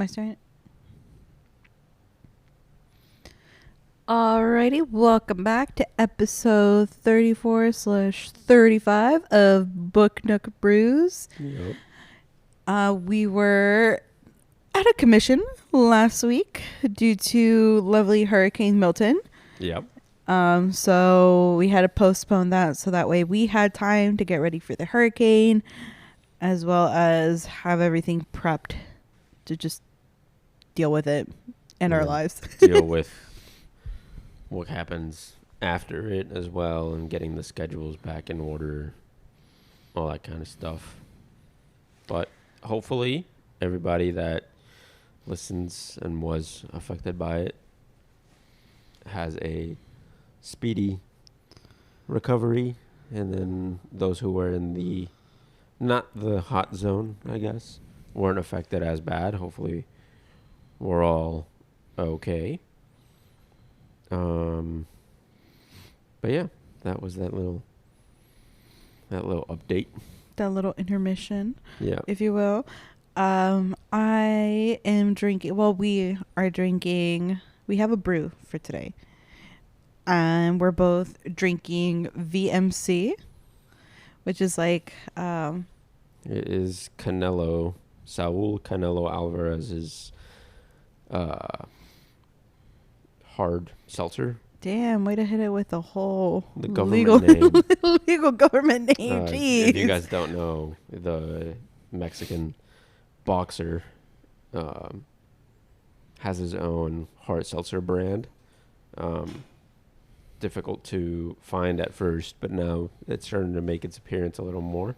My turn. Alrighty, welcome back to episode 34/35 of Book Nook Brews. Yep. We were at a commission last week due to lovely Hurricane Milton. Yep. So we had to postpone that so that way we had time to get ready for the hurricane, as well as have everything prepped to just deal with it in our lives. Deal with what happens after it as well, and getting the schedules back in order, all that kind of stuff. But hopefully everybody that listens and was affected by it has a speedy recovery, and then those who were in the not the hot zone, I guess, weren't affected as bad. Hopefully we're all okay. But yeah, that was that little update. That little intermission, Yeah. if you will. I am drinking. Well, we are drinking. We have a brew for today, and we're both drinking VMC, which is like It is Saul Canelo Alvarez's hard seltzer. damn way to hit it with the whole The government name. legal government name. Jeez. If you guys don't know, the Mexican boxer has his own hard seltzer brand. Difficult to find at first, but now it's starting to make its appearance a little more.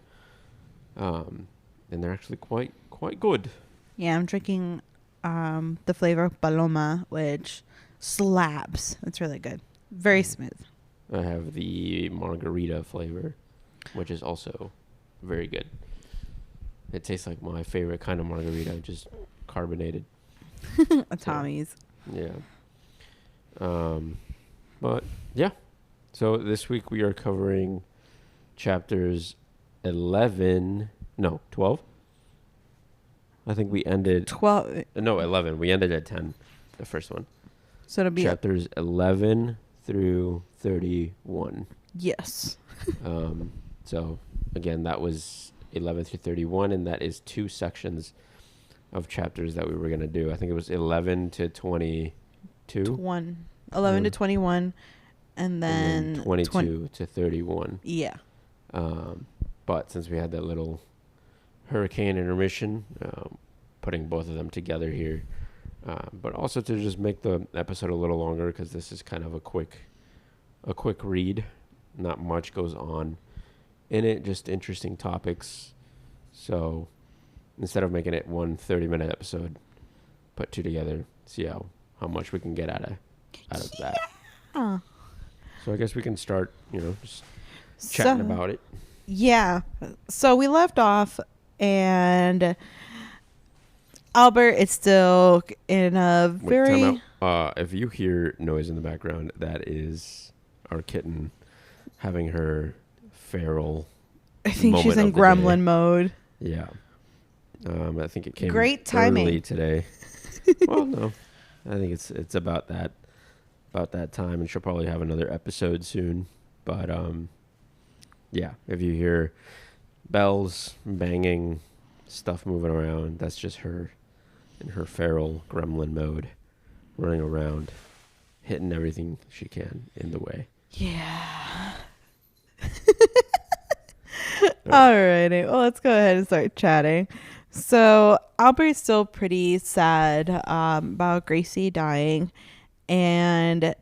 And they're actually quite good. Yeah, I'm drinking the flavor Paloma, which slaps. It's really good. Very smooth. I have the margarita flavor, which is also very good. It tastes like my favorite kind of margarita, just carbonated. A Tommy's. Yeah. But yeah. So this week we are covering chapters 12. I think we ended 12. No, 11. We ended at 10, the first one. So it'll be Chapters 11 through 31. yes. So again, that was 11 through 31, and that is two sections of chapters that we were going to do. I think it was 11 to 22. 11 to 21, and then 22 to 31. Yeah. But since we had that little hurricane intermission, putting both of them together here, but also to just make the episode a little longer, because this is kind of a quick read. Not much goes on in it, just interesting topics. So instead of making it one 30-minute episode, put two together, see how much we can get out of that. Oh. So I guess we can start, just chatting about it. Yeah. So we left off, and Albert is still in a very... Wait, time out. If you hear noise in the background, that is our kitten having her feral I think she's moment in of the gremlin day. mode. Yeah. I think it came Great timing. early today. Well, no. I think it's about that time, and she'll probably have another episode soon. But yeah, if you hear bells, banging, stuff moving around, that's just her in her feral gremlin mode, running around, hitting everything she can in the way. Yeah. Alrighty. Well, let's go ahead and start chatting. So Albert's still pretty sad about Gracie dying, and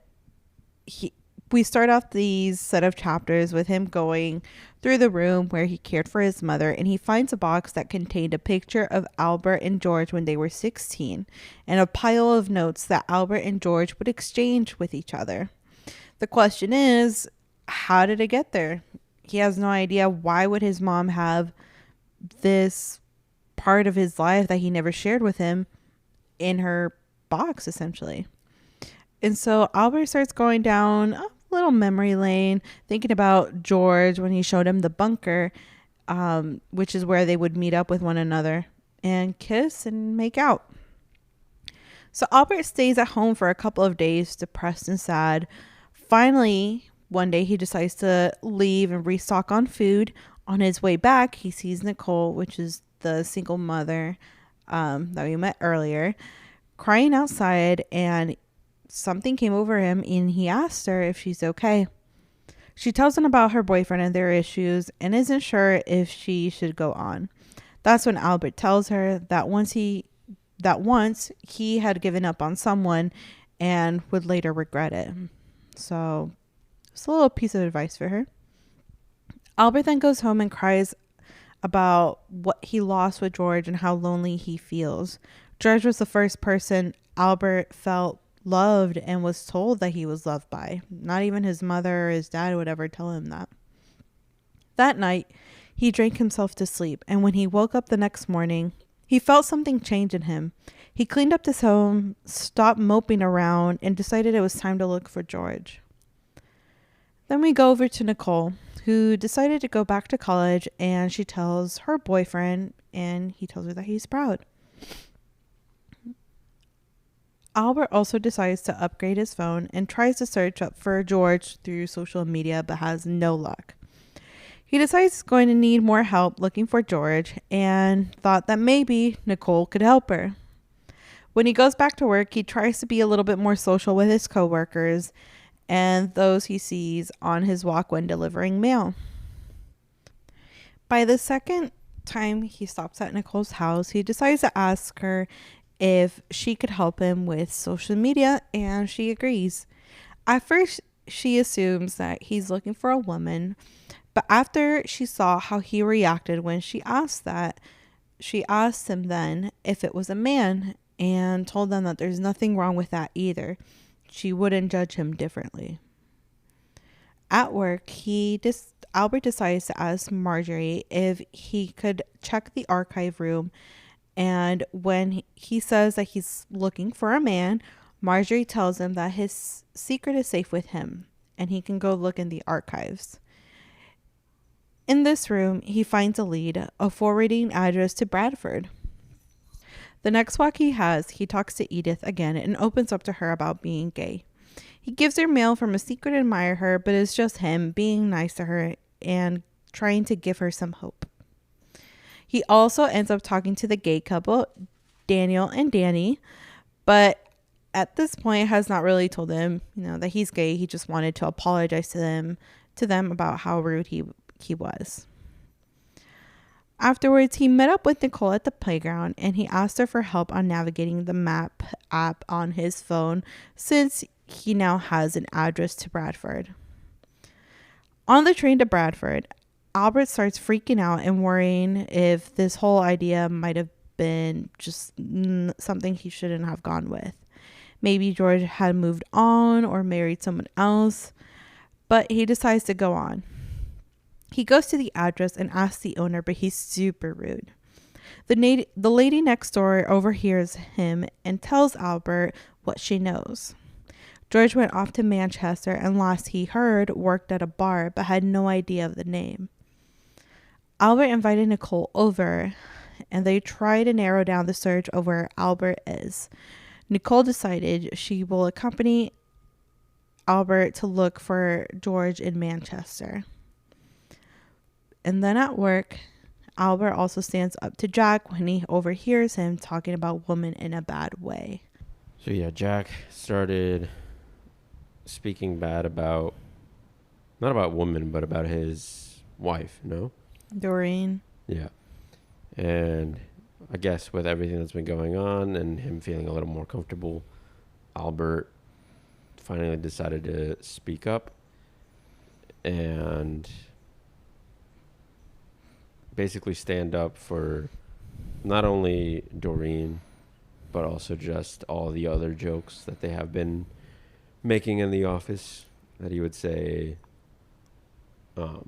we start off these set of chapters with him going through the room where he cared for his mother, and he finds a box that contained a picture of Albert and George when they were 16, and a pile of notes that Albert and George would exchange with each other. The question is, how did it get there? He has no idea. Why would his mom have this part of his life that he never shared with him in her box, essentially? And so Albert starts going down a little memory lane, thinking about George when he showed him the bunker, which is where they would meet up with one another and kiss and make out. So Albert stays at home for a couple of days, depressed and sad. Finally, one day he decides to leave and restock on food. On his way back, he sees Nicole, which is the single mother that we met earlier, crying outside, and something came over him and he asked her if she's okay. She tells him about her boyfriend and their issues and isn't sure if she should go on. That's when Albert tells her that once he had given up on someone and would later regret it. So it's a little piece of advice for her. Albert then goes home and cries about what he lost with George and how lonely he feels. George was the first person Albert felt loved and was told that he was loved by. Not even his mother or his dad would ever tell him that. That night, he drank himself to sleep, and when he woke up the next morning, he felt something change in him. He cleaned up his home, stopped moping around, and decided it was time to look for George. Then we go over to Nicole, who decided to go back to college, and she tells her boyfriend, and he tells her that he's proud. Albert also decides to upgrade his phone and tries to search up for George through social media but has no luck. He decides he's going to need more help looking for George and thought that maybe Nicole could help her. When he goes back to work, he tries to be a little bit more social with his coworkers and those he sees on his walk when delivering mail. By the second time he stops at Nicole's house, he decides to ask her if she could help him with social media, and she agrees. At first, she assumes that he's looking for a woman, but after she saw how he reacted when she asked that, she asked him then if it was a man and told them that there's nothing wrong with that either. She wouldn't judge him differently. At work, Albert decides to ask Marjorie if he could check the archive room, and when he says that he's looking for a man, Marjorie tells him that his secret is safe with him and he can go look in the archives. In this room, he finds a lead, a forwarding address to Bradford. The next walk he has, he talks to Edith again and opens up to her about being gay. He gives her mail from a secret admirer, but it's just him being nice to her and trying to give her some hope. He also ends up talking to the gay couple, Daniel and Danny, but at this point has not really told them, that he's gay. He just wanted to apologize to them about how rude he was. Afterwards, he met up with Nicole at the playground and he asked her for help on navigating the map app on his phone since he now has an address to Bradford. On the train to Bradford, Albert starts freaking out and worrying if this whole idea might have been just something he shouldn't have gone with. Maybe George had moved on or married someone else, but he decides to go on. He goes to the address and asks the owner, but he's super rude. The lady next door overhears him and tells Albert what she knows. George went off to Manchester and last he heard worked at a bar but had no idea of the name. Albert invited Nicole over and they try to narrow down the search of where Albert is. Nicole decided she will accompany Albert to look for George in Manchester. And then at work, Albert also stands up to Jack when he overhears him talking about women in a bad way. So yeah, Jack started speaking bad about, not about women, but about his wife, no? Doreen. Yeah. And I guess with everything that's been going on and him feeling a little more comfortable, Albert finally decided to speak up and basically stand up for not only Doreen, but also just all the other jokes that they have been making in the office that he would say, I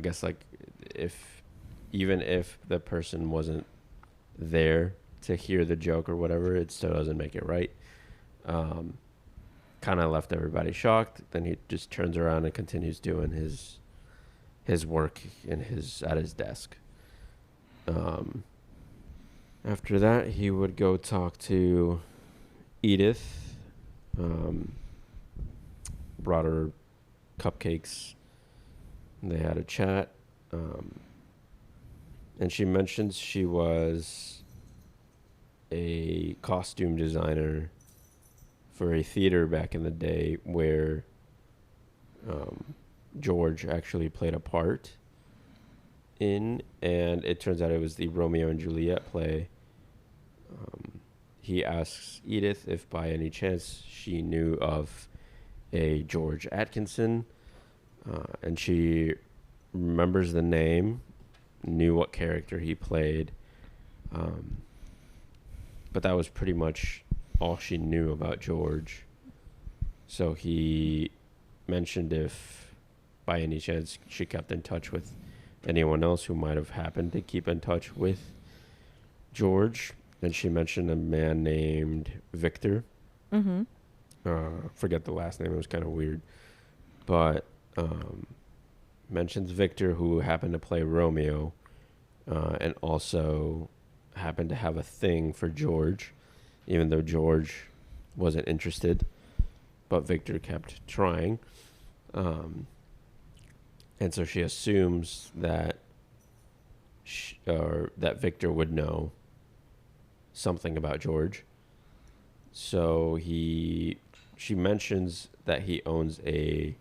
guess like even if the person wasn't there to hear the joke or whatever, it still doesn't make it right. Kind of left everybody shocked. Then he just turns around and continues doing his work at his desk. After that, he would go talk to Edith. Brought her cupcakes. They had a chat. And she mentions she was a costume designer for a theater back in the day where George actually played a part in, and it turns out it was the Romeo and Juliet play. He asks Edith if by any chance she knew of a George Atkinson, and she remembers the name, knew what character he played, but that was pretty much all she knew about George. So he mentioned if by any chance she kept in touch with anyone else who might have happened to keep in touch with George. And she mentioned a man named Victor. Mm-hmm. Forget the last name. It was kind of weird. But mentions Victor, who happened to play Romeo, and also happened to have a thing for George, even though George wasn't interested. But Victor kept trying. And so she assumes that that Victor would know something about George. So she mentions that he owns a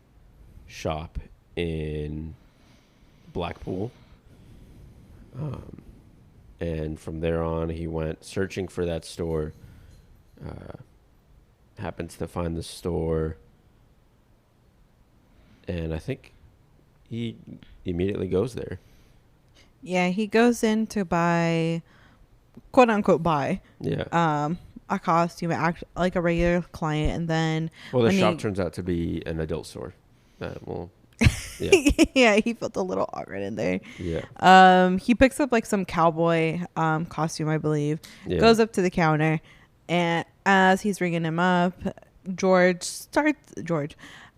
shop in Blackpool. And from there on, he went searching for that store. Happens to find the store. And I think he immediately goes there. Yeah, he goes in to buy, quote unquote, buy Yeah. a costume, like a regular client, and then Well, the shop turns out to be an adult store. Yeah. yeah, he felt a little awkward in there. Yeah. He picks up like some cowboy costume, I believe. Yeah. Goes up to the counter, and as he's ringing him up,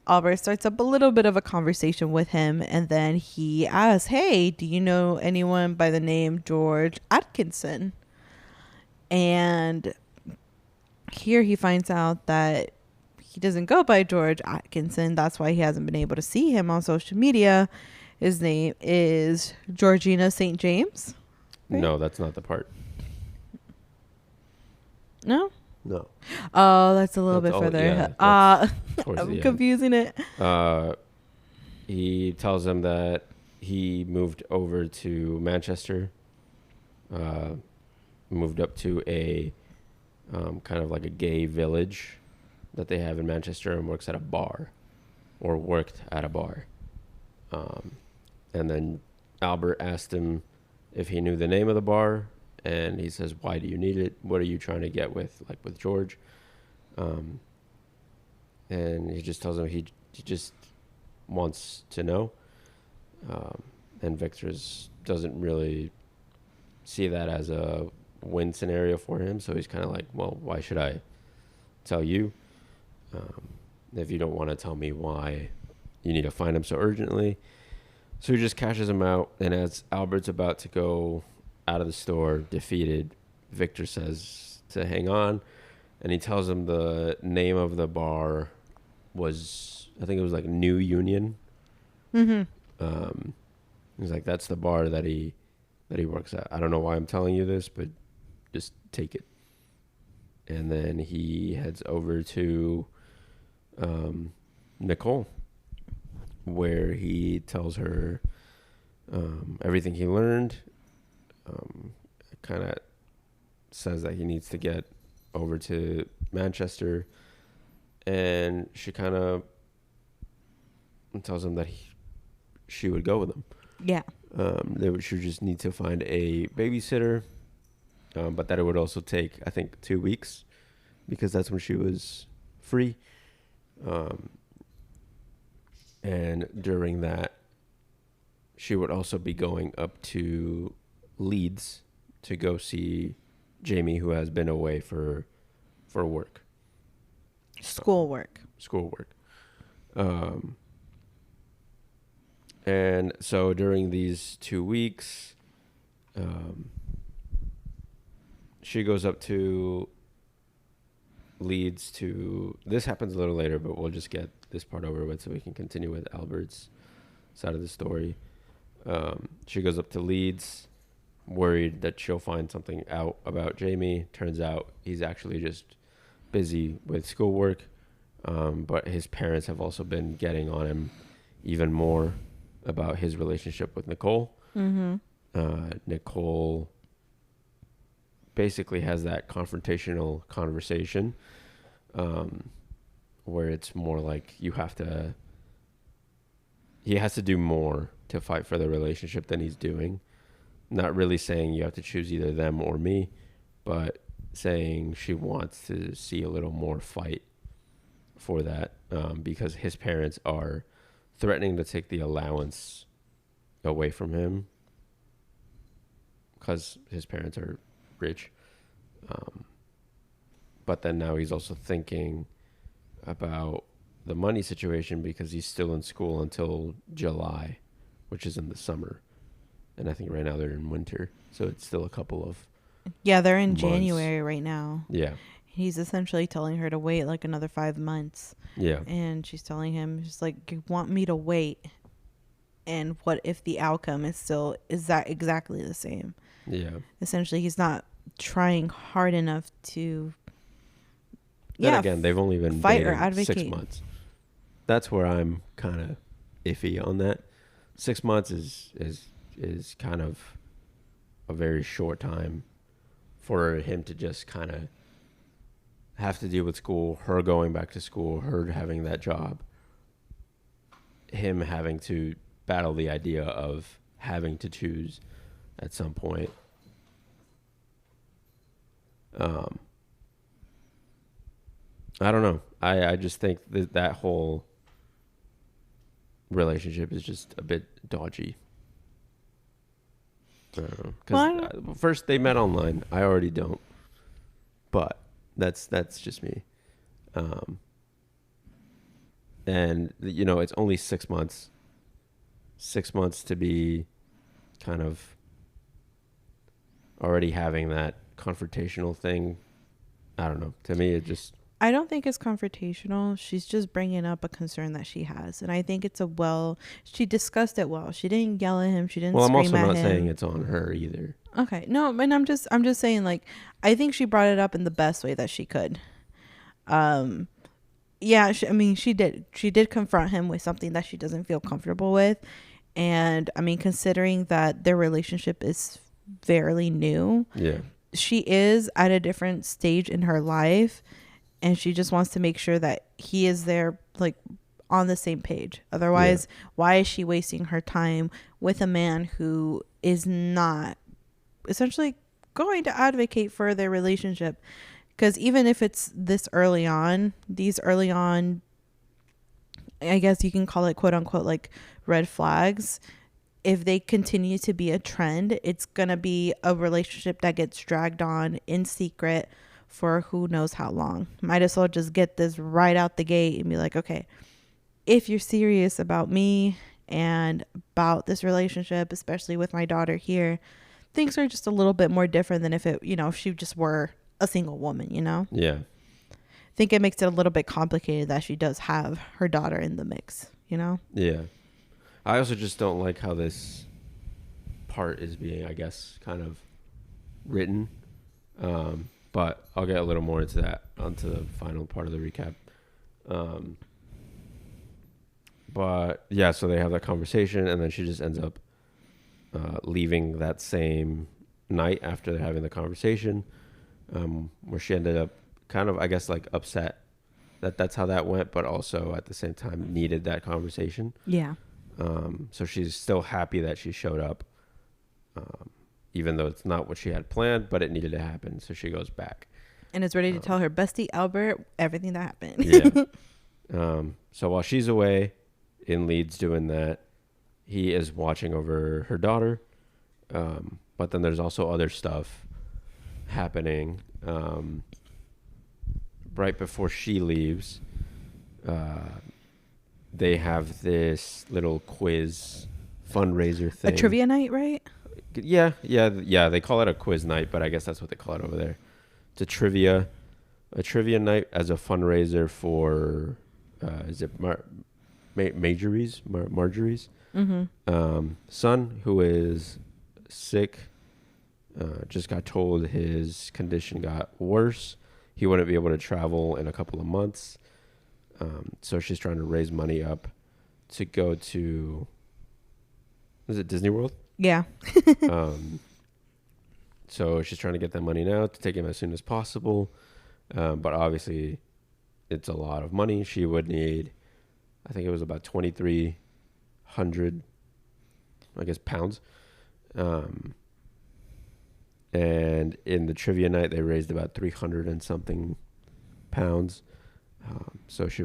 Albert starts up a little bit of a conversation with him, and then he asks, "Hey, do you know anyone by the name George Atkinson?" And here he finds out that he doesn't go by George Atkinson. That's why he hasn't been able to see him on social media. His name is Georgina St. James. Right? No, that's not the part. No? No. Oh, that's a little bit further. Yeah, I'm confusing it. He tells him that he moved over to Manchester, moved up to a kind of like a gay village that they have in Manchester, and worked at a bar. And then Albert asked him if he knew the name of the bar, and he says, "Why do you need it? What are you trying to get with George?" And he just tells him he just wants to know. And Victor doesn't really see that as a win scenario for him, so he's kind of like, "Well, why should I tell you if you don't want to tell me why you need to find him so urgently?" So he just cashes him out, and as Albert's about to go out of the store defeated, Victor says to hang on, and he tells him the name of the bar was, I think it was like New Union. Mm-hmm. He's like, "That's the bar that he works at. I don't know why I'm telling you this, but just take it." And then he heads over to Nicole, where he tells her everything he learned. Kind of says that he needs to get over to Manchester, and she kind of tells him that she would go with him. Yeah. She would just need to find a babysitter, but that it would also take, I think, 2 weeks, because that's when she was free. And during that, she would also be going up to Leeds to go see Jamie, who has been away for work. Schoolwork. And so during these 2 weeks, she goes up to Leeds to. This happens a little later, but we'll just get this part over with so we can continue with Albert's side of the story. She goes up to Leeds, worried that she'll find something out about Jamie. Turns out he's actually just busy with schoolwork. But his parents have also been getting on him even more about his relationship with Nicole. Mm-hmm. Nicole basically has that confrontational conversation where it's more like he has to do more to fight for the relationship than he's doing. Not really saying you have to choose either them or me, but saying she wants to see a little more fight for that because his parents are threatening to take the allowance away from him because his parents are rich. But then now he's also thinking about the money situation because he's still in school until July, which is in the summer. And I think right now they're in winter. So it's still a couple of Yeah, they're in months. January right now. Yeah. He's essentially telling her to wait like another 5 months. Yeah. And she's telling him, she's like, you want me to wait? And what if the outcome is that exactly the same? Yeah. Essentially, he's not trying hard enough to. Then again, they've only been fight or dating advocate. 6 months. That's where I'm kind of iffy on that. 6 months is kind of a very short time for him to just kind of have to deal with school, her going back to school, her having that job, him having to battle the idea of having to choose at some point. I don't know. I just think that whole relationship is just a bit dodgy. I don't know. Because first they met online. I already don't. But that's just me. And, it's only 6 months. 6 months to be kind of already having that confrontational thing. I don't know. To me, it just... I don't think it's confrontational. She's just bringing up a concern that she has. And I think she discussed it well. She didn't yell at him. She didn't scream at him. Well, I'm also not saying it's on her either. Okay. No, but I'm just saying, like, I think she brought it up in the best way that she could. Yeah, she did confront him with something that she doesn't feel comfortable with. And, considering that their relationship is fairly new. Yeah. She is at a different stage in her life. And she just wants to make sure that he is there, like, on the same page. Otherwise, why is she wasting her time with a man who is not essentially going to advocate for their relationship? Because even if it's these early on, I guess you can call it quote unquote like red flags. If they continue to be a trend, it's going to be a relationship that gets dragged on in secret for who knows how long. Might as well just get this right out the gate and be like, okay, if you're serious about me and about this relationship, especially with my daughter here, things are just a little bit more different than if if she just were a single woman, Yeah. I think it makes it a little bit complicated that she does have her daughter in the mix, Yeah. I also just don't like how this part is being, I guess, kind of written. But I'll get a little more into that onto the final part of the recap. But yeah, so they have that conversation, and then she just ends up leaving that same night after they're having the conversation, where she ended up kind of, I guess, like upset that that's how that went, but also at the same time needed that conversation. Yeah. So she's still happy that she showed up, even though it's not what she had planned, but it needed to happen. So she goes back. And is ready to tell her bestie Albert everything that happened. Yeah. So while she's away in Leeds doing that, he is watching over her daughter. But then there's also other stuff happening. Right before she leaves, they have this little quiz fundraiser thing. A trivia night, right? Yeah. They call it a quiz night, but I guess that's what they call it over there. It's a trivia night as a fundraiser for, is it Marjorie's son, who is sick. Just got told his condition got worse. He wouldn't be able to travel in a couple of months. So she's trying to raise money up to go to, is it Disney World? Yeah. So she's trying to get that money now to take him as soon as possible. But obviously it's a lot of money. She would need, I think it was about 2,300, I guess, pounds. And in the trivia night, they raised about 300 and something pounds. So she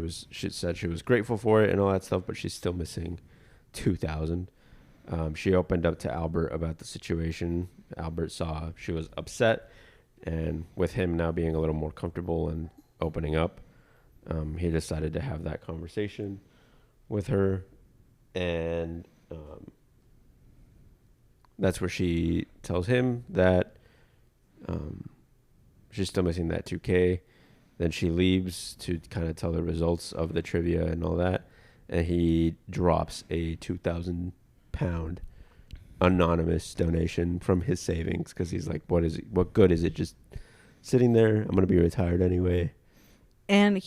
said she was grateful for it and all that stuff, but she's still missing 2,000. She opened up to Albert about the situation. Albert saw she was upset, and with him now being a little more comfortable and opening up, he decided to have that conversation with her, and that's where she tells him that she's still missing that 2K. Then she leaves to kind of tell the results of the trivia and all that, and he drops a 2,000 pound anonymous donation from his savings because he's like, what good is it just sitting there? I'm gonna be retired anyway. And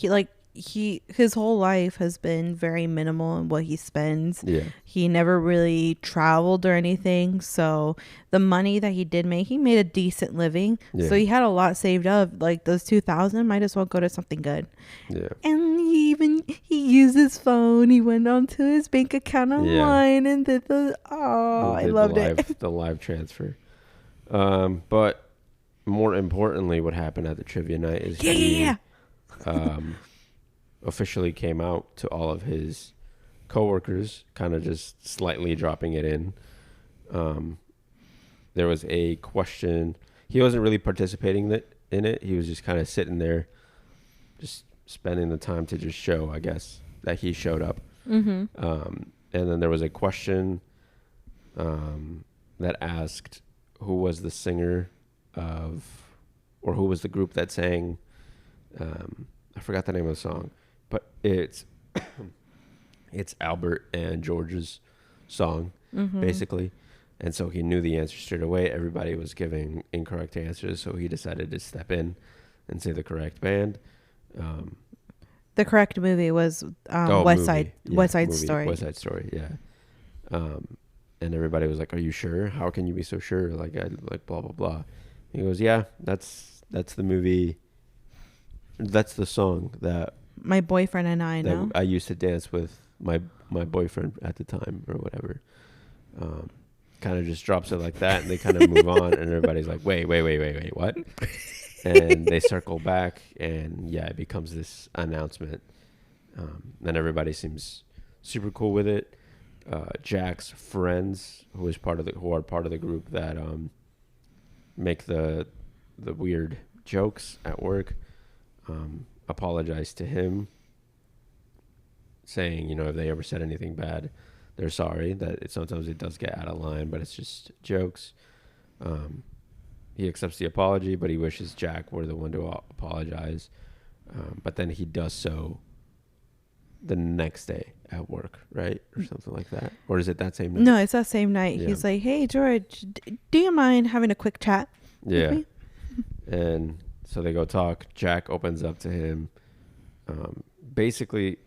his whole life has been very minimal in what he spends. Yeah. He never really traveled or anything. So the money that he did make, he made a decent living. Yeah. So he had a lot saved up. Like those 2,000 might as well go to something good. Yeah. And he used his phone. He went onto his bank account online and did I loved it. The live transfer. But more importantly, what happened at the trivia night is he officially came out to all of his coworkers, kind of just slightly dropping it in. There was a question. He wasn't really participating in it. He was just kind of sitting there, just spending the time to just show, I guess, that he showed up. Mm-hmm. And then there was a question that asked who was the singer or who was the group that sang, I forgot the name of the song, but it's Albert and George's song, basically. And so he knew the answer straight away. Everybody was giving incorrect answers, so he decided to step in and say the correct band. The correct movie was West Side Story. West Side Story, yeah. And everybody was like, "Are you sure? How can you be so sure?" Like blah blah blah. He goes, "Yeah, that's the movie. That's the song that my boyfriend and I know. I used to dance with my boyfriend at the time or whatever." Kind of just drops it like that, and they kind of move on, and everybody's like, wait, what? And they circle back, and yeah, it becomes this announcement. And everybody seems super cool with it. Jack's friends, who are part of the group that make the weird jokes at work, apologized to him, saying, if they ever said anything bad, they're sorry, that sometimes it does get out of line, but it's just jokes. He accepts the apology, but he wishes Jack were the one to apologize. But then he does so the next day at work, right? Or something like that. Or is it that same night? No, it's that same night. Yeah. He's like, "Hey, George, do you mind having a quick chat with me?" And so they go talk. Jack opens up to him, basically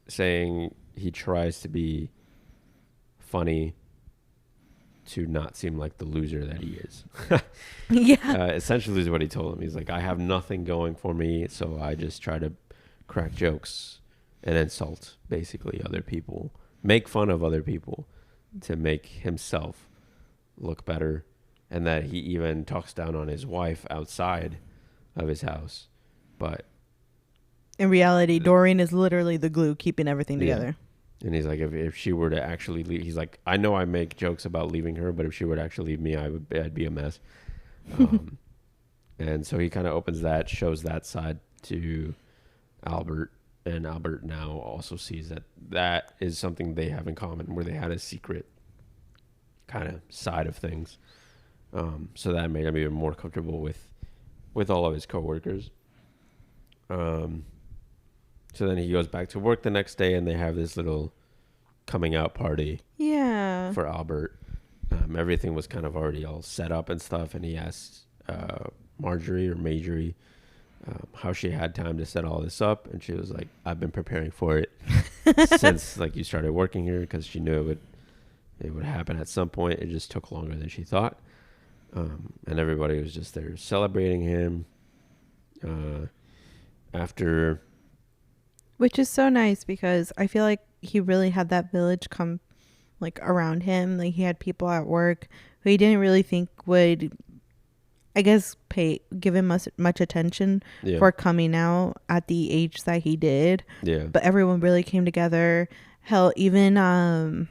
saying he tries to be funny to not seem like the loser that he is. Yeah. Essentially is what he told him. He's like, I have nothing going for me, so I just try to crack jokes and insult basically other people, make fun of other people to make himself look better. And that he even talks down on his wife outside of his house. But in reality, Doreen is literally the glue keeping everything together. And he's like, if she were to actually leave, he's like, I know I make jokes about leaving her, but if she were to actually leave me, I'd be a mess. And so he kind of opens that, shows that side to Albert, and Albert now also sees that is something they have in common, where they had a secret kind of side of things. So that made him even more comfortable with all of his coworkers. So then he goes back to work the next day, and they have this little coming out party Yeah. for Albert. Everything was kind of already all set up and stuff, and he asked Marjorie how she had time to set all this up, and she was like, "I've been preparing for it since like you started working here," because she knew it would happen at some point. It just took longer than she thought, and everybody was just there celebrating him. After, Which is so nice because I feel like he really had that village come like around him. Like he had people at work who he didn't really think would, I guess, give him much attention yeah, for coming out at the age that he did. yeah, But everyone really came together. Hell, even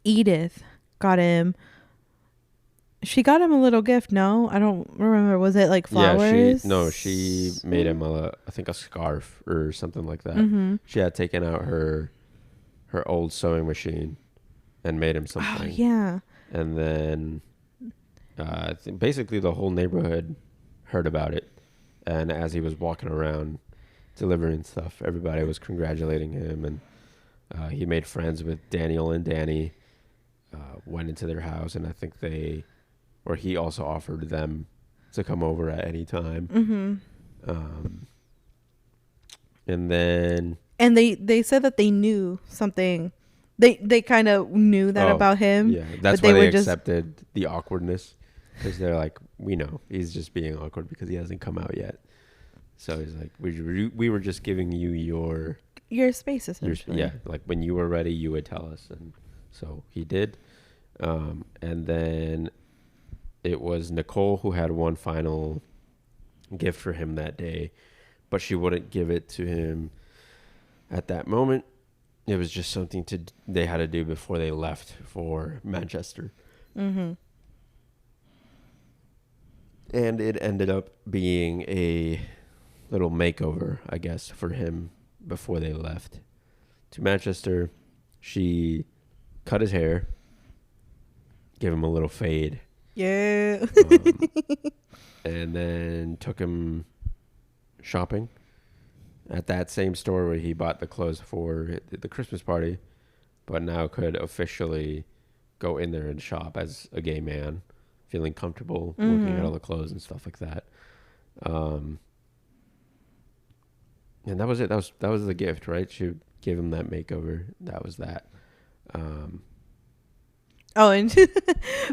Edith got him. She got him a little gift. No, I don't remember. Was it like flowers? She made him I think a scarf or something like that. Mm-hmm. She had taken out her old sewing machine and made him Oh something. yeah. And then I think basically the whole neighborhood heard about it, and as he was walking around delivering stuff, everybody was congratulating him, and he made friends with Daniel and Danny. Went into their house, and I think he also offered them to come over at any time. Mm-hmm. And then And they said that they knew something. They kind of knew that about him. yeah, that's but why they were just accepted the awkwardness, because they're like, we know he's just being awkward because he hasn't come out yet. So he's like, we were just giving you your space essentially. yeah, like when you were ready, you would tell us, and so he did. And then it was Nicole who had one final gift for him that day, but she wouldn't give it to him at that moment. It was just something they had to do before they left for Manchester. Mm-hmm. And it ended up being a little makeover, I guess, for him before they left to Manchester. She cut his hair, gave him a little fade. Yeah. And then took him shopping at that same store where he bought the clothes for the Christmas party, but now could officially go in there and shop as a gay man, feeling comfortable looking at all the clothes and stuff like that. And that was it. That was the gift, right? She gave him that makeover. That was that. Oh, and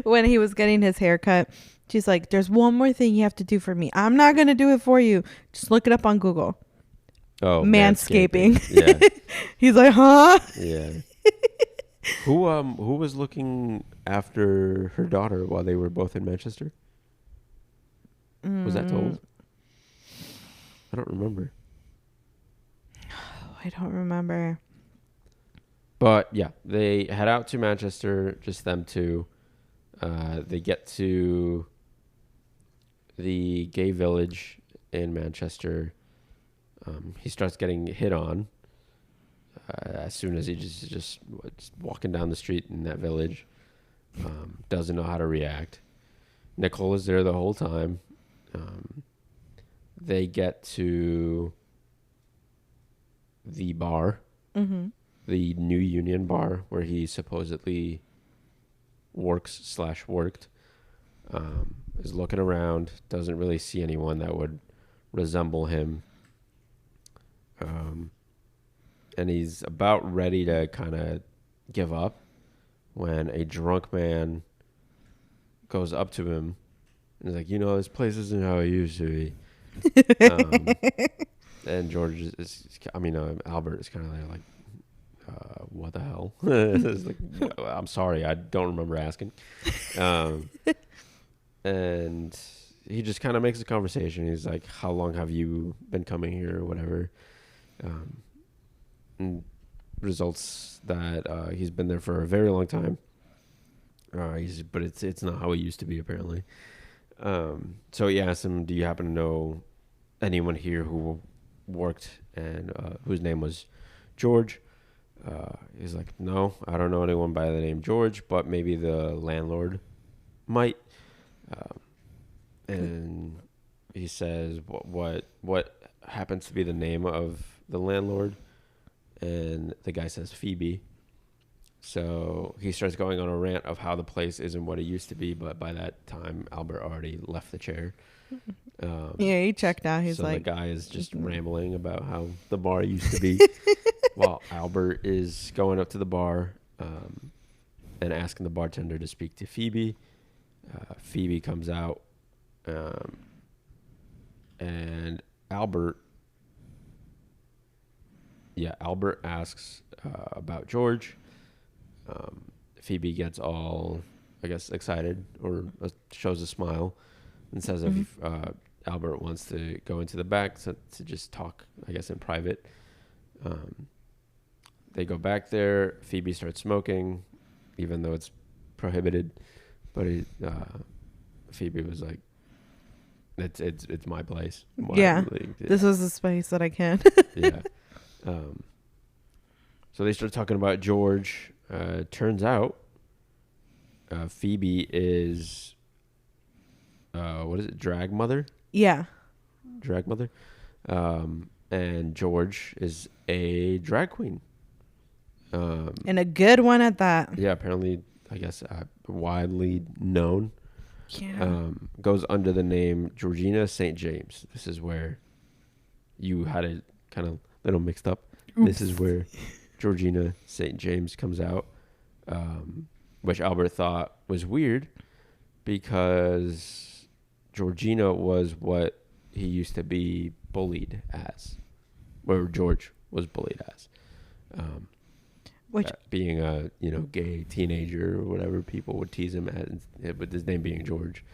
when he was getting his hair cut, she's like, "There's one more thing you have to do for me. I'm not gonna do it for you. Just look it up on Google." Oh, manscaping. Yeah. He's like, "Huh?" Yeah. Who was looking after her daughter while they were both in Manchester? Was that told? I don't remember. Oh, I don't remember. But yeah, they head out to Manchester, just them two. They get to the gay village in Manchester. He starts getting hit on as soon as he just walking down the street in that village. Doesn't know how to react. Nicole is there the whole time. They get to the bar, the New Union bar where he supposedly worked. Is looking around, doesn't really see anyone that would resemble him. And he's about ready to kind of give up when a drunk man goes up to him and is like, this place isn't how it used to be. And George Albert is kind of there like, what the hell? It's like, I'm sorry, I don't remember asking. And he just kind of makes a conversation. He's like, how long have you been coming here or whatever? And results that he's been there for a very long time. But it's not how it used to be, apparently. So he asked him, do you happen to know anyone here who worked and whose name was George? He's like, no, I don't know anyone by the name George, but maybe the landlord might. Um, and he says, what happens to be the name of the landlord? And the guy says Phoebe. So he starts going on a rant of how the place isn't what it used to be, but by that time, Albert already left the chair. Yeah, he checked out. He's so like, the guy is just rambling about how the bar used to be, while Albert is going up to the bar and asking the bartender to speak to Phoebe. Phoebe comes out, and Albert asks about George. Phoebe gets all, I guess, excited or shows a smile and says if Albert wants to go into the back to just talk, I guess, in private. They go back there. Phoebe starts smoking, even though it's prohibited. But Phoebe was like, "It's my place." Yeah, this is the space that I can. Yeah. So they start talking about George. Turns out, Phoebe is, what is it? Drag mother. Yeah. Drag mother. And George is a drag queen. And a good one at that. Yeah, apparently, I guess, widely known. Yeah. Goes under the name Georgina St. James. This is where you had it kind of little mixed up. Oops. This is where Georgina St. James comes out, which Albert thought was weird because Georgina was what he used to be bullied as, or George was bullied as. Which being a gay teenager or whatever, people would tease him as, with his name being George,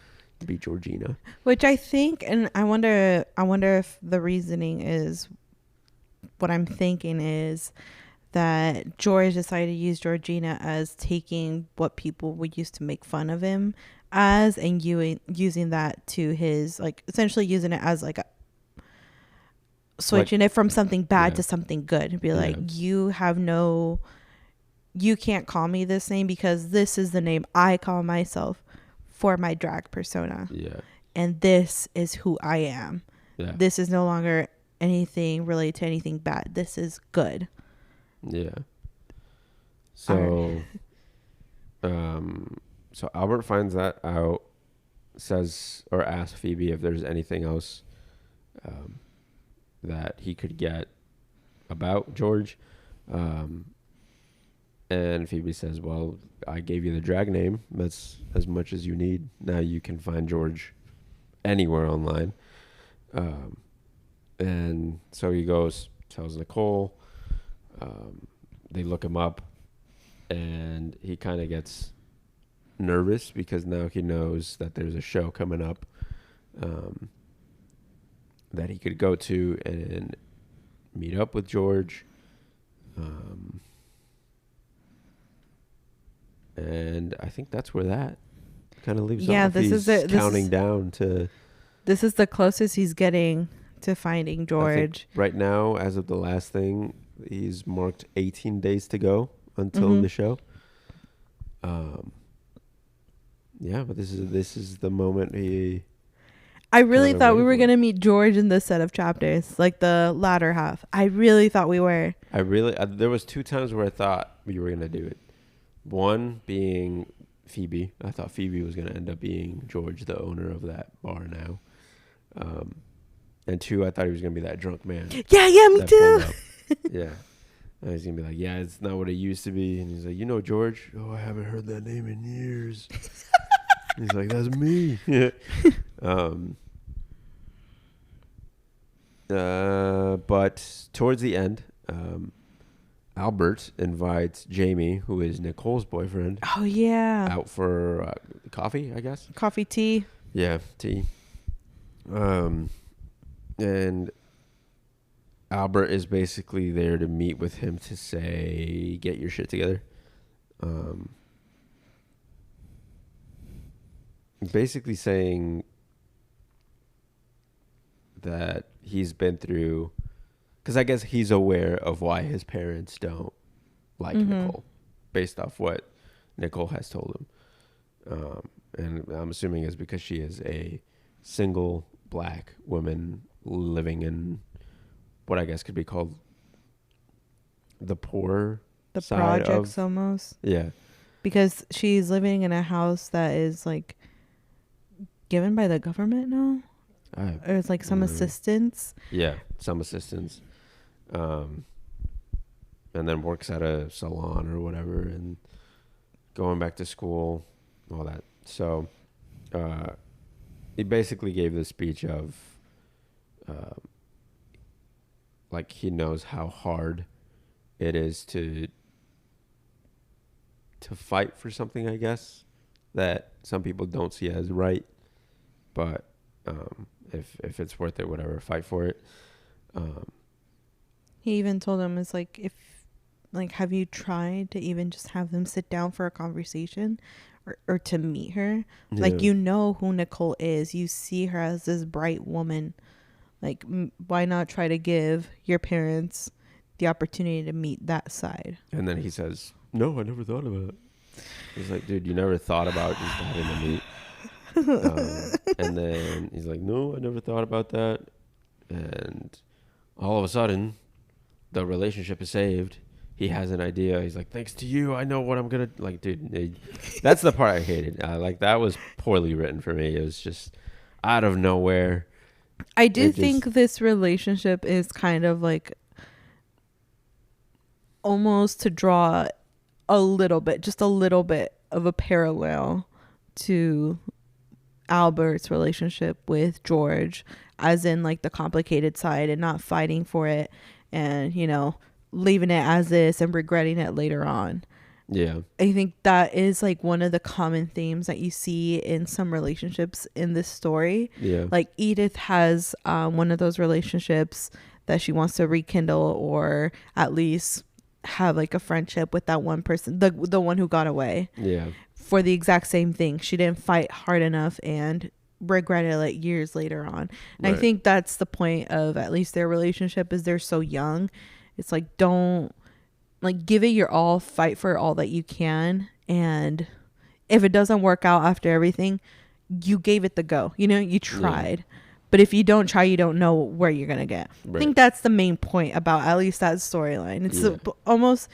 to be Georgina. Which I think, and I wonder if the reasoning is, what I'm thinking is that George decided to use Georgina as taking what people would use to make fun of him as, and using that to his, like, essentially using it as like a switching it from something bad to something good, and be like, you can't call me this name because this is the name I call myself for my drag persona. Yeah. And this is who I am. Yeah. This is no longer anything related to anything bad. This is good. Yeah. So, so Albert finds that out, says or asks Phoebe if there's anything else that he could get about George. And Phoebe says, well, I gave you the drag name. That's as much as you need. Now you can find George anywhere online. And so he goes, tells Nicole. They look him up. And he kind of gets nervous because now he knows that there's a show coming up that he could go to and meet up with George. And I think that's where that kind of leaves off. This is it. Counting down to... This is the closest he's getting to finding George. Right now, as of the last thing, he's marked 18 days to go until the show. Yeah, but this is the moment he... I really thought we were going to meet George in this set of chapters, like the latter half. I really thought we were. There was 2 times where I thought we were going to do it. One being Phoebe. I thought Phoebe was going to end up being George, the owner of that bar now. And 2, I thought he was going to be that drunk man. Yeah, me too. Yeah. And he's going to be like, yeah, it's not what it used to be. And he's like, you know George? Oh, I haven't heard that name in years. He's like, that's me. But towards the end, Albert invites Jamie, who is Nicole's boyfriend. Oh, yeah. Out for coffee, I guess. Coffee, tea. Yeah, tea. And Albert is basically there to meet with him to say, get your shit together. Basically saying that he's been through... Because I guess he's aware of why his parents don't like Nicole, based off what Nicole has told him. and I'm assuming it's because she is a single black woman living in what I guess could be called the poor The side projects of, almost. yeah. Because she's living in a house that is like given by the government now. Or it's like some assistance. Yeah, some assistance. And then works at a salon or whatever, and going back to school, all that. So he basically gave the speech of like he knows how hard it is to fight for something, I guess, that some people don't see as right, but if it's worth it, whatever, fight for it. He even told him, it's like, if like, have you tried to even just have them sit down for a conversation or to meet her? Yeah. Like, you know who Nicole is. You see her as this bright woman. Like, why not try to give your parents the opportunity to meet that side? And then he says, no, I never thought about it. He's like, dude, you never thought about just having to meet. And then he's like, no, I never thought about that. And all of a sudden, the relationship is saved. He has an idea. He's like, thanks to you, I know what I'm going to... Like, dude, that's the part I hated. Like, that was poorly written for me. It was just out of nowhere. I do think this relationship is kind of like almost to draw a little bit, just a little bit of a parallel to Albert's relationship with George, as in like the complicated side and not fighting for it and, you know, leaving it as is and regretting it later on. Yeah. I think that is like one of the common themes that you see in some relationships in this story. Yeah. Like Edith has one of those relationships that she wants to rekindle or at least have like a friendship with that one person, the one who got away. Yeah. For the exact same thing. She didn't fight hard enough and regretted it like years later on. And Right. I think that's the point of at least their relationship is they're so young. It's like, don't like give it your all, fight for all that you can. And if it doesn't work out after everything, you gave it the go, you know, you tried. Yeah. But if you don't try, you don't know where you're going to get. Right. I think that's the main point about at least that storyline. It's almost,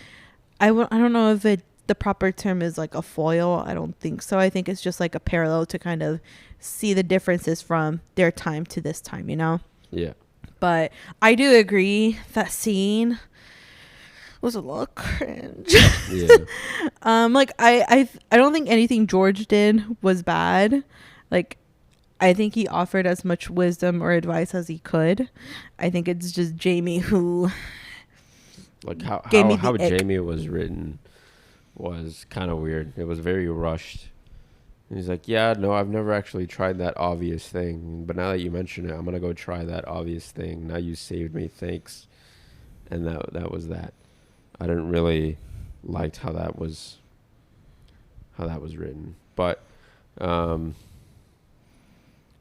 I don't know if the proper term is like a foil. I don't think so. I think it's just like a parallel to kind of see the differences from their time to this time, you know? Yeah. But I do agree that scene was a little cringe. Yeah. Like I don't think anything George did was bad. Like I think he offered as much wisdom or advice as he could. I think it's just Jamie who like how Jamie was written was kind of weird. It was very rushed. And he's like, yeah, no, I've never actually tried that obvious thing. But now that you mention it, I'm going to go try that obvious thing. Now you saved me. Thanks. And that was that. I didn't really liked how that was written. But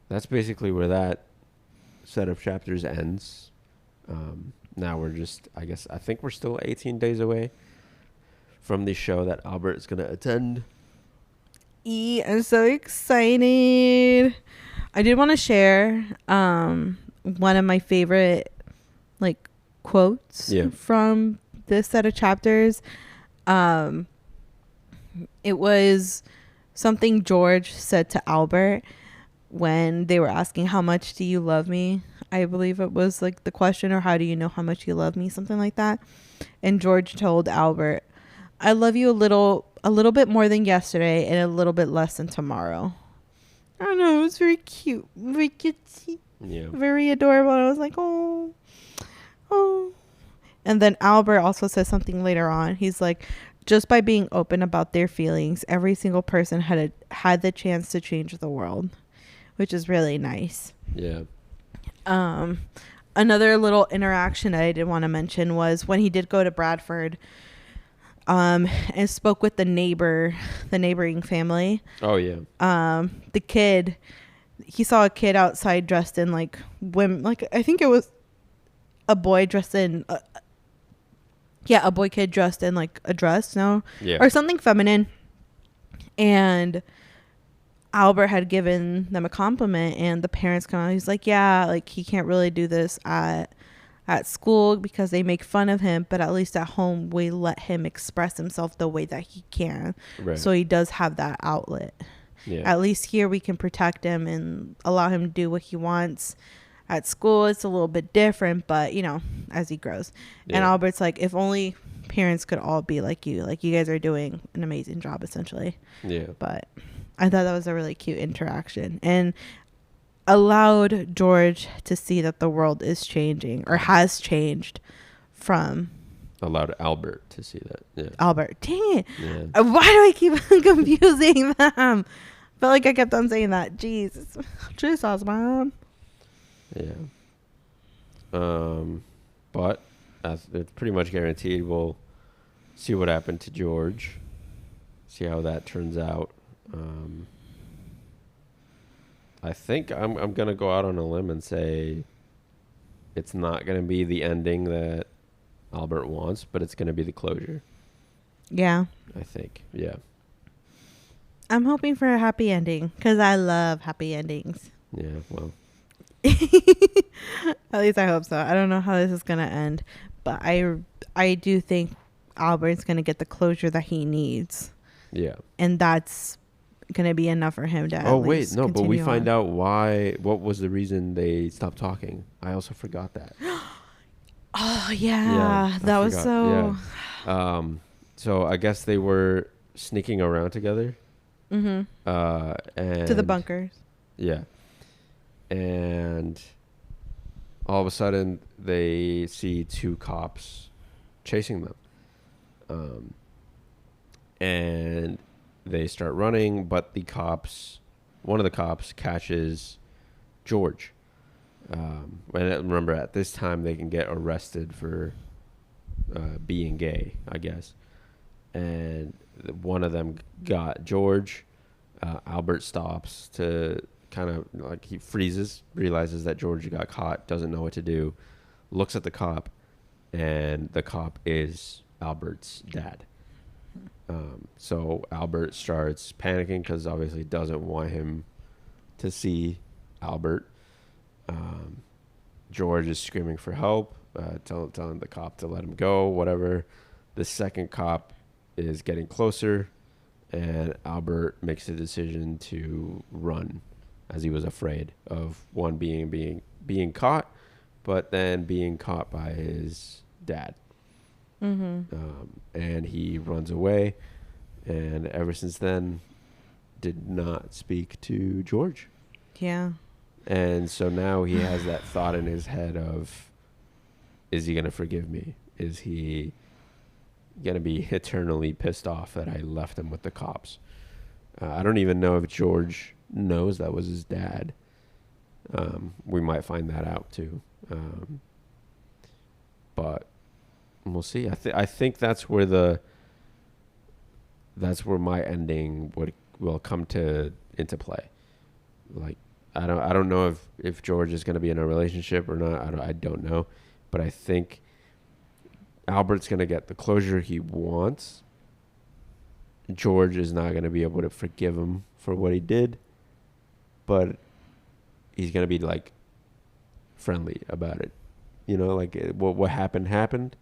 that's basically where that set of chapters ends. Now we're just, I think we're still 18 days away from the show that Albert is going to attend. I'm so excited. I did want to share one of my favorite like quotes from this set of chapters. It was something George said to Albert when they were asking, how much do you love me? I believe it was like the question, or how do you know how much you love me? Something like that. And George told Albert, I love you a little bit more than yesterday and a little bit less than tomorrow. I don't know. It was very cute. Very cutesy. Yeah. Very adorable. I was like, oh. And then Albert also says something later on. He's like, just by being open about their feelings, every single person had the chance to change the world, which is really nice. Yeah. Another little interaction I did want to mention was when he did go to Bradford, and spoke with the neighboring family. Oh yeah. The kid, he saw a kid outside dressed in like women, like I think it was a boy dressed in a boy kid dressed in like a dress, or something feminine. And Albert had given them a compliment, and the parents come out. He's like, yeah, like he can't really do this at school because they make fun of him, but at least at home we let him express himself the way that he can. Right. So he does have that outlet. Yeah. At least here we can protect him and allow him to do what he wants. At school it's a little bit different, but you know, as he grows. Yeah. And Albert's like, if only parents could all be like you guys are doing an amazing job essentially. Yeah. But I thought that was a really cute interaction and allowed George to see that the world is changing or has changed from Allowed Albert to see that. Yeah. Albert. Dang it. Yeah. Why do I keep confusing them? Felt like I kept on saying that. Jesus. Jesus, man. Yeah. But it's pretty much guaranteed we'll see what happened to George. See how that turns out. I think I'm gonna go out on a limb and say it's not gonna be the ending that Albert wants, but it's gonna be the closure. Yeah. I think. Yeah. I'm hoping for a happy ending because I love happy endings. Yeah. Well. At least I hope so. I don't know how this is gonna end, but I do think Albert's gonna get the closure that he needs, Yeah. and that's gonna be enough for him to. Oh wait, no, but we find out why. What was the reason they stopped talking? I also forgot that. Oh yeah, that was so. Yeah. So I guess they were sneaking around together. Mm-hmm. And To the bunkers. Yeah. And all of a sudden they see two cops chasing them. And they start running, but one of the cops catches George. And remember, at this time they can get arrested for being gay, I guess. And one of them got George. Albert stops to kind of like he freezes, realizes that George got caught, doesn't know what to do, looks at the cop, and the cop is Albert's dad. So Albert starts panicking because obviously doesn't want him to see Albert. George is screaming for help, telling the cop to let him go, whatever. The second cop is getting closer, and Albert makes the decision to run as he was afraid of one being caught, but then being caught by his dad. Mm-hmm. And he runs away, and ever since then did not speak to George. Yeah. And so now he has that thought in his head of, is he going to forgive me? Is he going to be eternally pissed off that I left him with the cops? I don't even know if George knows that was his dad. We might find that out too. But we'll see. I think that's where my ending will come into play. Like, I don't know if George is going to be in a relationship or not. I don't know, but I think Albert's going to get the closure he wants. George is not going to be able to forgive him for what he did, but he's going to be like friendly about it. You know, like what happened,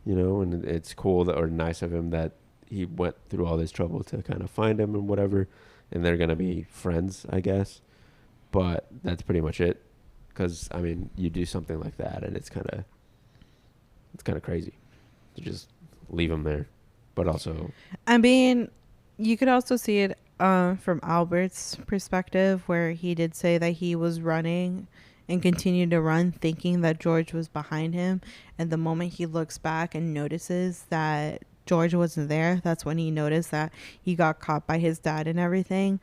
you know, and it's cool or nice of him that he went through all this trouble to kind of find him and whatever, and they're going to be friends, I guess. But that's pretty much it. Because, I mean, you do something like that, and it's kind of crazy to just leave him there. But also, I mean, you could also see it from Albert's perspective, where he did say that he was running and continued to run, thinking that George was behind him. And the moment he looks back and notices that George wasn't there, that's when he noticed that he got caught by his dad and everything.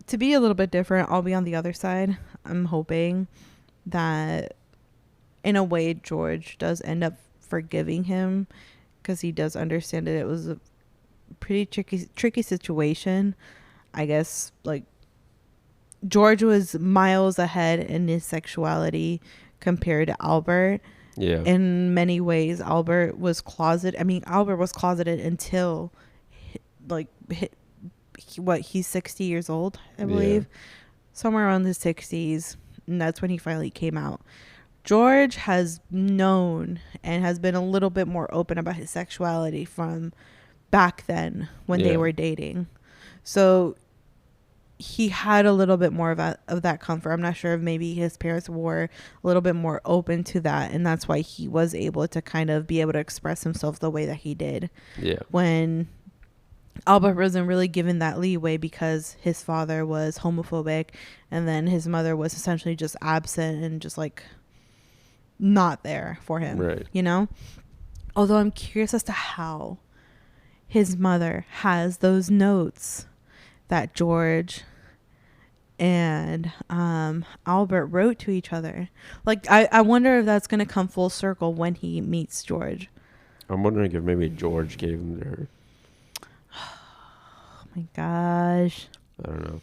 To be a little bit different, I'll be on the other side. I'm hoping that in a way George does end up forgiving him, because he does understand that it was a pretty tricky situation. I guess, like, George was miles ahead in his sexuality compared to Albert. yeah. In many ways, Albert was closeted. I mean, Albert was closeted until he's 60 years old, I believe. Somewhere around the 60s. And that's when he finally came out. George has known and has been a little bit more open about his sexuality from back then when they were dating. So he had a little bit more of that comfort. I'm not sure if maybe his parents were a little bit more open to that, and that's why he was able to kind of be able to express himself the way that he did. Yeah. When Albert wasn't really given that leeway because his father was homophobic, and then his mother was essentially just absent and just like not there for him. Right. You know? Although I'm curious as to how his mother has those notes that George and Albert wrote to each other. Like, I wonder if that's going to come full circle when he meets George. I'm wondering if maybe George gave them to her. Oh my gosh. I don't know.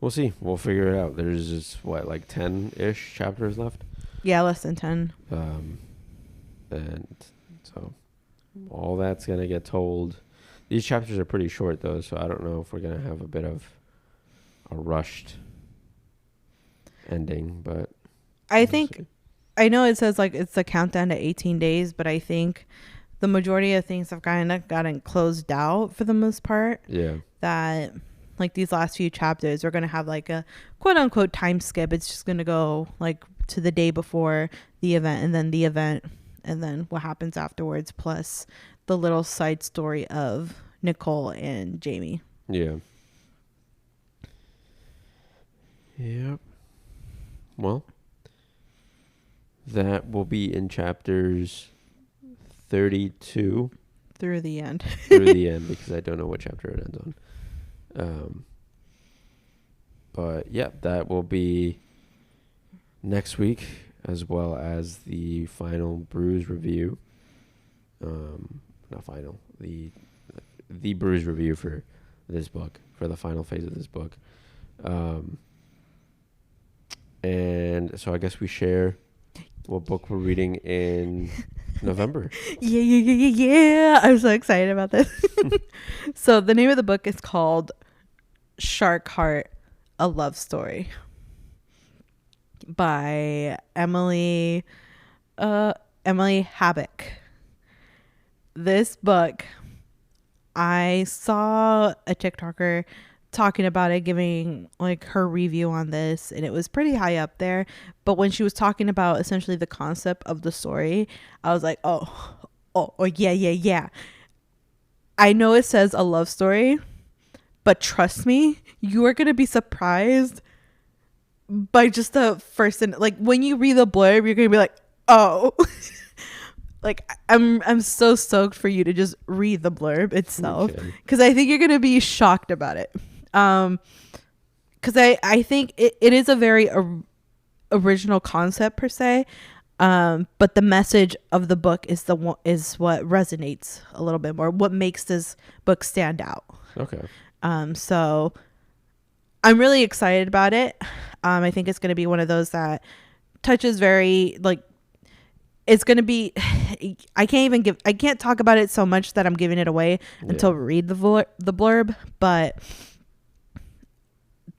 We'll see. We'll figure it out. There's just, what, like 10-ish chapters left? Yeah, less than 10. And so all that's going to get told. These chapters are pretty short, though, so I don't know if we're going to have a bit of a rushed ending, but I think, I know it says like it's a countdown to 18 days, but I think the majority of things have kind of gotten closed out for the most part. Yeah. That like these last few chapters are going to have like a quote unquote time skip. It's just going to go like to the day before the event, and then the event, and then what happens afterwards, plus the little side story of Nicole and Jamie. Yeah. Yep. Well, that will be in chapters 32 through the end. Through the end, because I don't know what chapter it ends on. But yeah, that will be next week, as well as the final Brews review. Not final, the Brews review for this book, for the final phase of this book. And so I guess we share what book we're reading in November. Yeah. I'm so excited about this. So the name of the book is called Shark Heart, A Love Story by Emily Habeck. This book, I saw a TikToker talking about it, giving like her review on this, and it was pretty high up there. But when she was talking about essentially the concept of the story, I was like, oh yeah. I know it says a love story, but trust me, you are gonna be surprised by just the first, like when you read the blurb, you're gonna be like, oh. Like I'm so stoked for you to just read the blurb itself, because I think you're gonna be shocked about it. Because I think it is a very original concept per se, but the message of the book is what resonates a little bit more, what makes this book stand out. Okay. So I'm really excited about it. I think it's going to be one of those that touches very, like, it's going to be, I can't talk about it so much that I'm giving it away until we read the blurb, but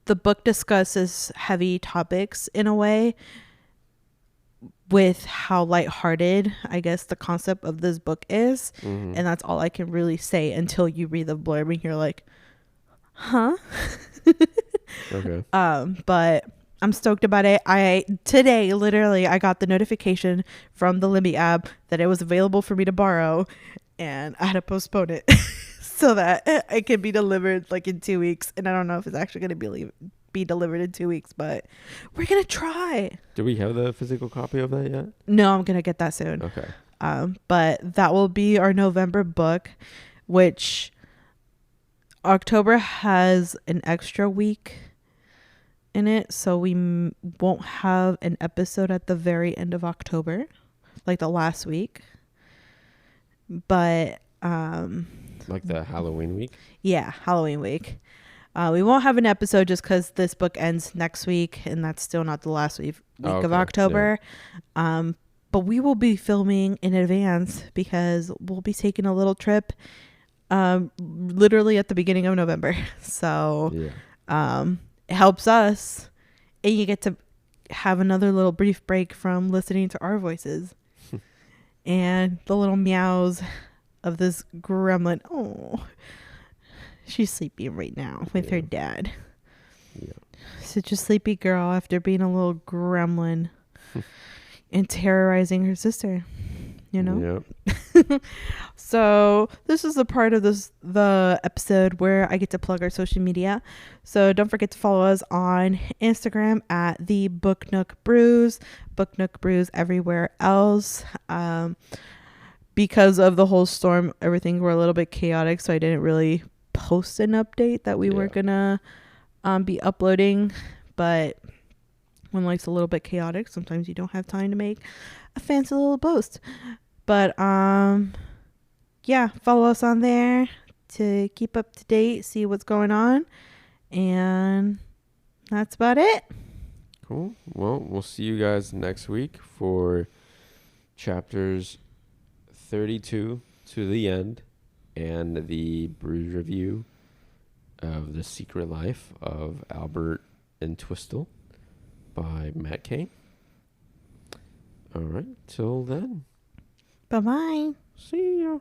the book discusses heavy topics in a way with how lighthearted, I guess, the concept of this book is. Mm-hmm. And that's all I can really say until you read the blurb and you're like, huh? Okay. But I'm stoked about it. Today, literally, I got the notification from the Libby app that it was available for me to borrow, and I had to postpone it so that it can be delivered like in 2 weeks. And I don't know if it's actually going to be delivered in 2 weeks, but we're going to try. Do we have the physical copy of that yet? No, I'm going to get that soon. Okay. But that will be our November book, which October has an extra week in it, so we won't have an episode at the very end of October, like the last week. But like the Halloween week? Yeah, Halloween week. We won't have an episode just because this book ends next week, and that's still not the last week of October. Yeah. But we will be filming in advance because we'll be taking a little trip literally at the beginning of November. So Yeah. it helps us, and you get to have another little brief break from listening to our voices and the little meows of this gremlin. Oh, she's sleeping right now with her Yeah. dad. Yeah. Such a sleepy girl after being a little gremlin and terrorizing her sister, you know? Yep. So this is the part of the episode where I get to plug our social media. So don't forget to follow us on Instagram at the Book Nook Brews, Book Nook Brews everywhere else. Because of the whole storm, everything were a little bit chaotic, so I didn't really post an update that we were Yeah. gonna be uploading. But when life's a little bit chaotic, sometimes you don't have time to make a fancy little post. But yeah, follow us on there to keep up to date, see what's going on, and that's about it. Cool. Well, we'll see you guys next week for chapters 32 to the end and the brew review of The Secret Life of Albert Entwistle by Matt Cain. All right. Till then. Bye bye. See ya.